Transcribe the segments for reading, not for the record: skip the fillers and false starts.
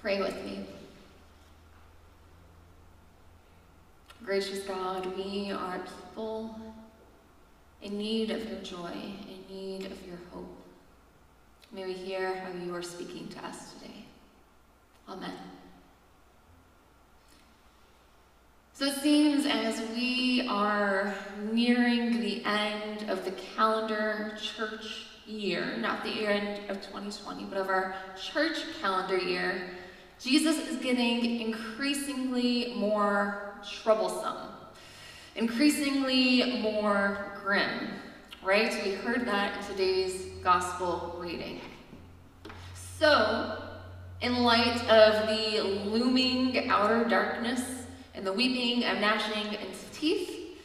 Pray with me. Gracious God, we are people in need of your joy, in need of your hope. May we hear how you are speaking to us today. Amen. So it seems as we are nearing the end of the calendar church year, not the end of 2020, but of our church calendar year, Jesus is getting increasingly more troublesome, increasingly more grim, right? We heard that in today's gospel reading. So, in light of the looming outer darkness and the weeping and gnashing of teeth,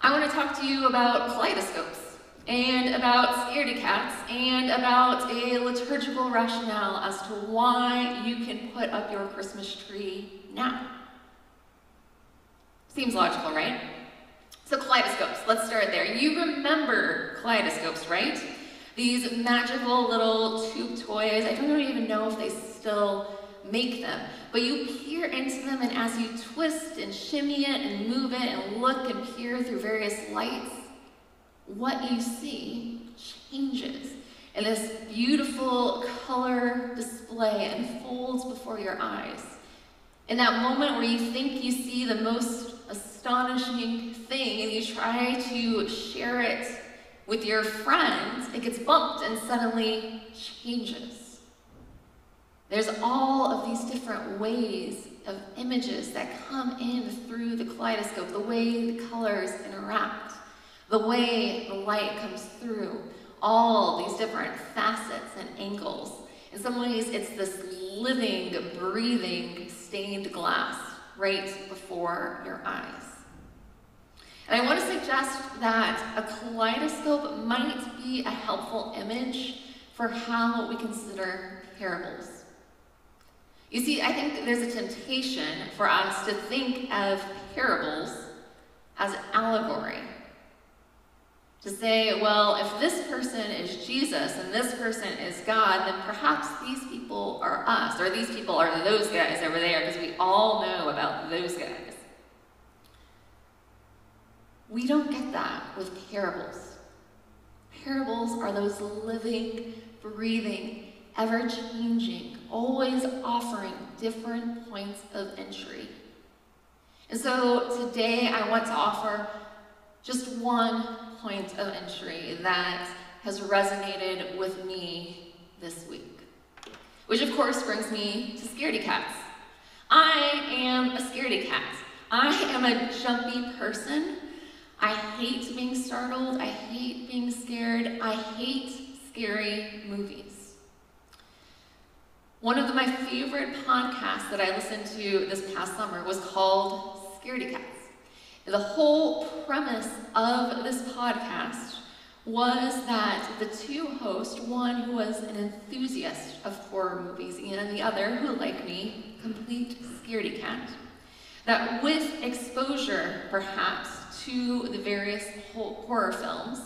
I want to talk to you about kaleidoscopes, and about scaredy cats, and about a liturgical rationale as to why you can put up your Christmas tree now. Seems logical, right? So kaleidoscopes, let's start there. You remember kaleidoscopes, right? These magical little tube toys. I don't even know if they still make them, but you peer into them, and as you twist and shimmy it and move it and look and peer through various lights, what you see changes, and this beautiful color display unfolds before your eyes. In that moment where you think you see the most astonishing thing and you try to share it with your friends, it gets bumped and suddenly changes. There's all of these different ways of images that come in through the kaleidoscope, the way the colors interact, the way the light comes through, all these different facets and angles. In some ways, it's this living, breathing, stained glass right before your eyes. And I want to suggest that a kaleidoscope might be a helpful image for how we consider parables. You see, I think that there's a temptation for us to think of parables as allegory. To say, well, if this person is Jesus and this person is God, then perhaps these people are us, or these people are those guys over there, because we all know about those guys. We don't get that with parables. Parables are those living, breathing, ever-changing, always offering different points of entry. And so today I want to offer just one point of entry that has resonated with me this week. Which of course brings me to scaredy cats. I am a scaredy cat. I am a jumpy person. I hate being startled. I hate being scared. I hate scary movies. One of my favorite podcasts that I listened to this past summer was called Scaredy Cats. The whole premise of this podcast was that the two hosts, one who was an enthusiast of horror movies and the other who, like me, complete scaredy cat, that with exposure, perhaps, to the various horror films,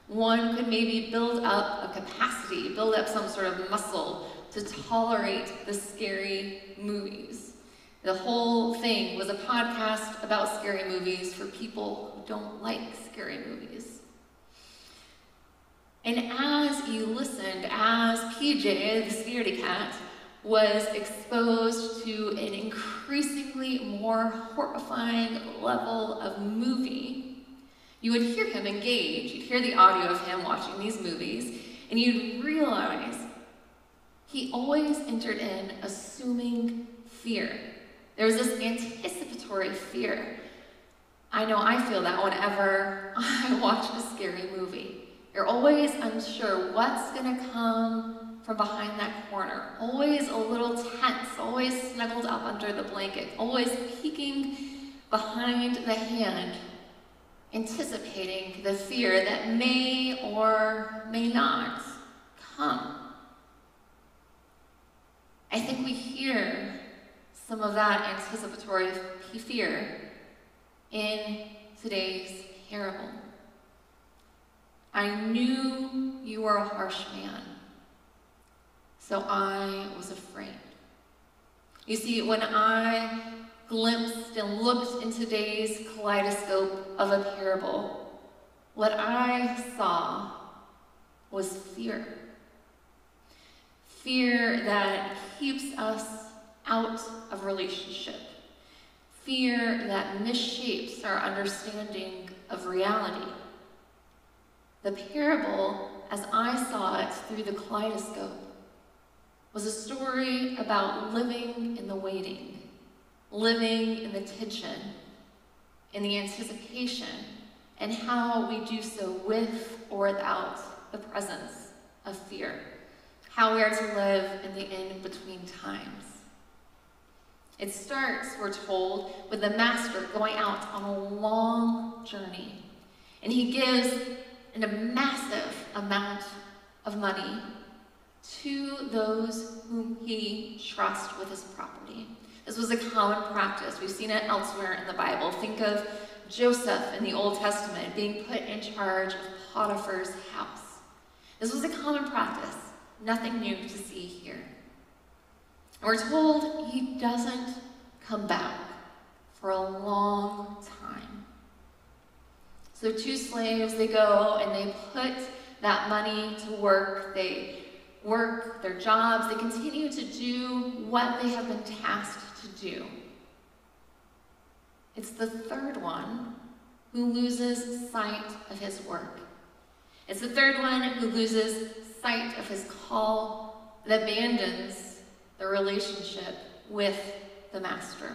one could maybe build up a capacity, build up some sort of muscle to tolerate the scary movies. The whole thing was a podcast about scary movies for people who don't like scary movies. And as you listened, as PJ, the scaredy cat, was exposed to an increasingly more horrifying level of movie, you would hear him engage. You'd hear the audio of him watching these movies, and you'd realize he always entered in assuming fear. There was this anticipatory fear. I know I feel that whenever I watch a scary movie. You're always unsure what's going to come from behind that corner. Always a little tense, always snuggled up under the blanket, always peeking behind the hand, anticipating the fear that may or may not come. I think we hear some of that anticipatory fear in today's parable. I knew you were a harsh man, so I was afraid. You see, when I glimpsed and looked in today's kaleidoscope of a parable, what I saw was fear. Fear that keeps us out of relationship. Fear that misshapes our understanding of reality. The parable, as I saw it through the kaleidoscope, was a story about living in the waiting, living in the tension, in the anticipation, and how we do so with or without the presence of fear. How we are to live in the in-between times. It starts, we're told, with the master going out on a long journey. And he gives a massive amount of money to those whom he trusts with his property. This was a common practice. We've seen it elsewhere in the Bible. Think of Joseph in the Old Testament being put in charge of Potiphar's house. This was a common practice. Nothing new to see here. We're told he doesn't come back for a long time. So two slaves, they go and they put that money to work. They work their jobs. They continue to do what they have been tasked to do. It's the third one who loses sight of his work. It's the third one who loses sight of his call, that abandons the relationship with the master.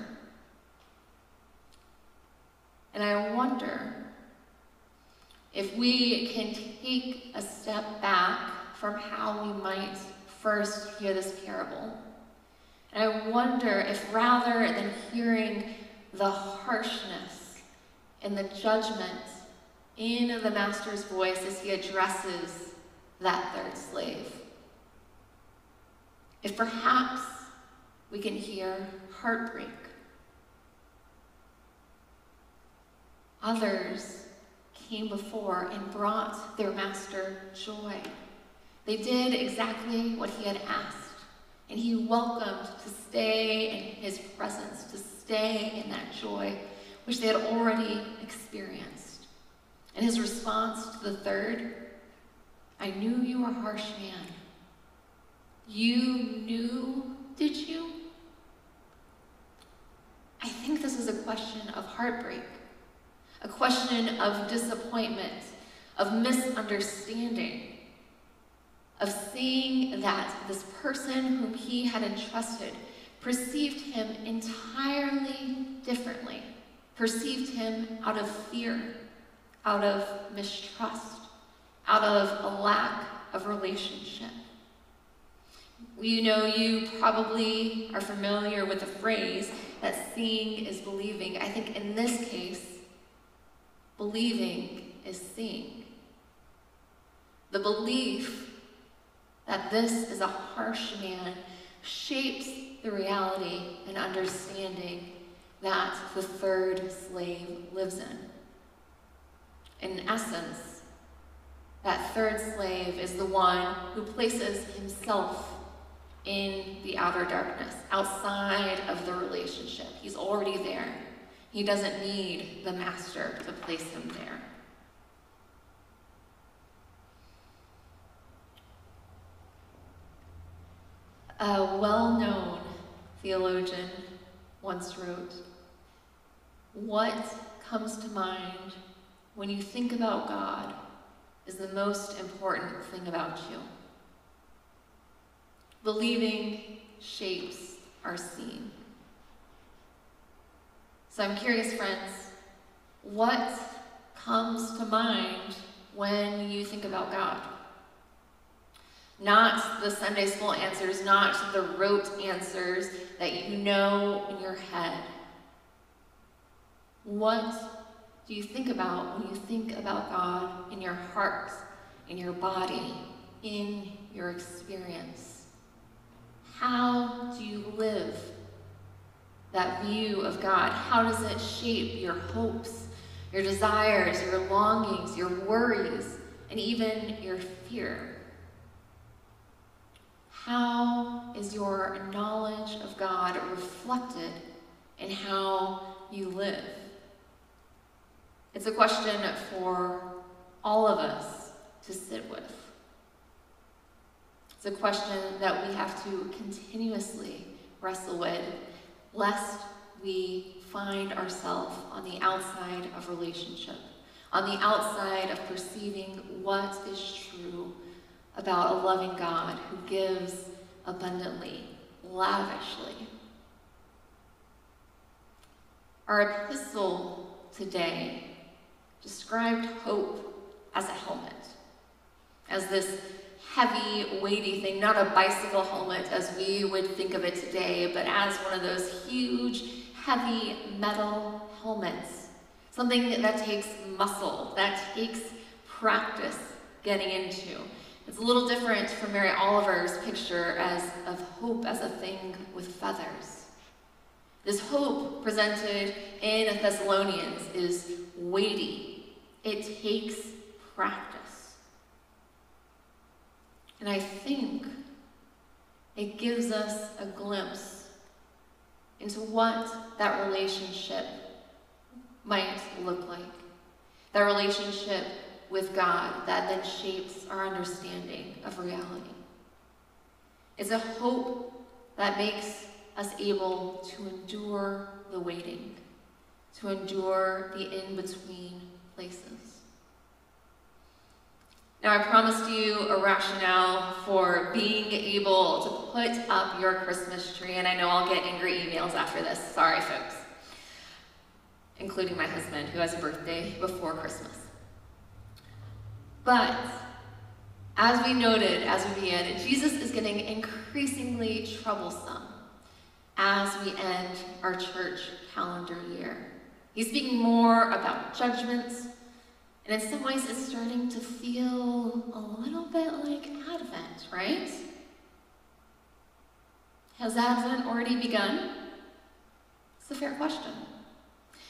And I wonder if we can take a step back from how we might first hear this parable. And I wonder if rather than hearing the harshness and the judgment in the master's voice as he addresses that third slave, if perhaps we can hear heartbreak. Others came before and brought their master joy. They did exactly what he had asked, and he welcomed to stay in his presence, to stay in that joy which they had already experienced. And his response to the third, I knew you were a harsh man. You knew, did you? I think this is a question of heartbreak, a question of disappointment, of misunderstanding, of seeing that this person whom he had entrusted perceived him entirely differently, perceived him out of fear, out of mistrust, out of a lack of relationship. You know, you probably are familiar with the phrase that seeing is believing. I think in this case, believing is seeing. The belief that this is a harsh man shapes the reality and understanding that the third slave lives in. In essence, that third slave is the one who places himself in the outer darkness, outside of the relationship. He's already there. He doesn't need the master to place him there. A well-known theologian once wrote, "What comes to mind when you think about God is the most important thing about you." Believing shapes our seeing. So I'm curious, friends, what comes to mind when you think about God? Not the Sunday school answers, not the rote answers that you know in your head. What do you think about when you think about God in your heart, in your body, in your experience? How do you live that view of God? How does it shape your hopes, your desires, your longings, your worries, and even your fear? How is your knowledge of God reflected in how you live? It's a question for all of us to sit with. It's a question that we have to continuously wrestle with, lest we find ourselves on the outside of relationship, on the outside of perceiving what is true about a loving God who gives abundantly, lavishly. Our epistle today described hope as a helmet, as this heavy, weighty thing, not a bicycle helmet as we would think of it today, but as one of those huge, heavy metal helmets. Something that takes muscle, that takes practice getting into. It's a little different from Mary Oliver's picture of hope as a thing with feathers. This hope presented in Thessalonians is weighty. It takes practice. And I think it gives us a glimpse into what that relationship might look like. That relationship with God that then shapes our understanding of reality. It's a hope that makes us able to endure the waiting, to endure the in-between places. Now, I promised you a rationale for being able to put up your Christmas tree, and I know I'll get angry emails after this. Sorry, folks. Including my husband, who has a birthday before Christmas. But, as we noted as we began, Jesus is getting increasingly troublesome as we end our church calendar year. He's speaking more about judgments, and in some ways it's starting to feel a little bit like Advent, right? Has Advent already begun? It's a fair question.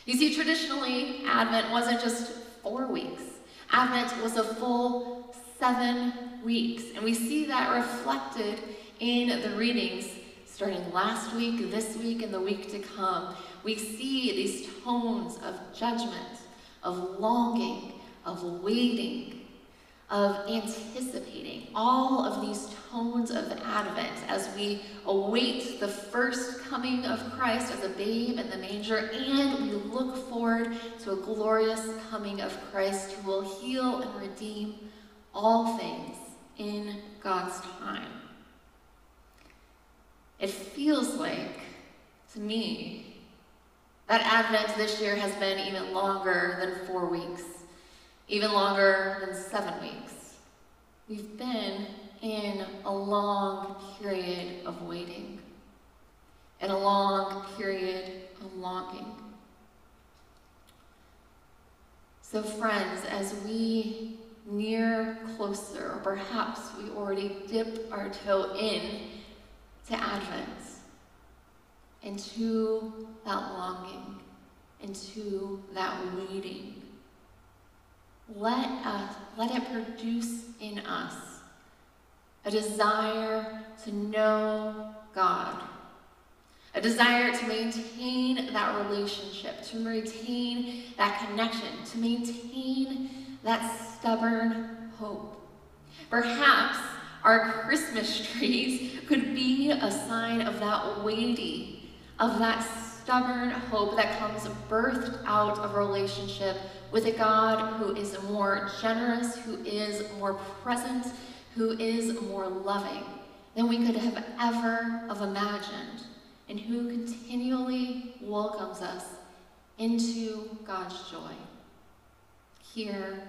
You see, traditionally, Advent wasn't just 4 weeks. Advent was a full 7 weeks, and we see that reflected in the readings starting last week, this week, and the week to come. We see these tones of judgment, of longing, of waiting, of anticipating, all of these tones of Advent as we await the first coming of Christ as a babe in the manger, and we look forward to a glorious coming of Christ who will heal and redeem all things in God's time. It feels like, to me, that Advent this year has been even longer than 4 weeks, even longer than 7 weeks. We've been in a long period of waiting, in a long period of longing. So friends, as we near closer, or perhaps we already dip our toe in to Advent, into that longing, into that waiting, let it produce in us a desire to know God, a desire to maintain that relationship, to maintain that connection, to maintain that stubborn hope. Perhaps our Christmas trees could be a sign of that weighty, of that stubborn hope that comes birthed out of a relationship with a God who is more generous, who is more present, who is more loving than we could have ever imagined, and who continually welcomes us into God's joy, here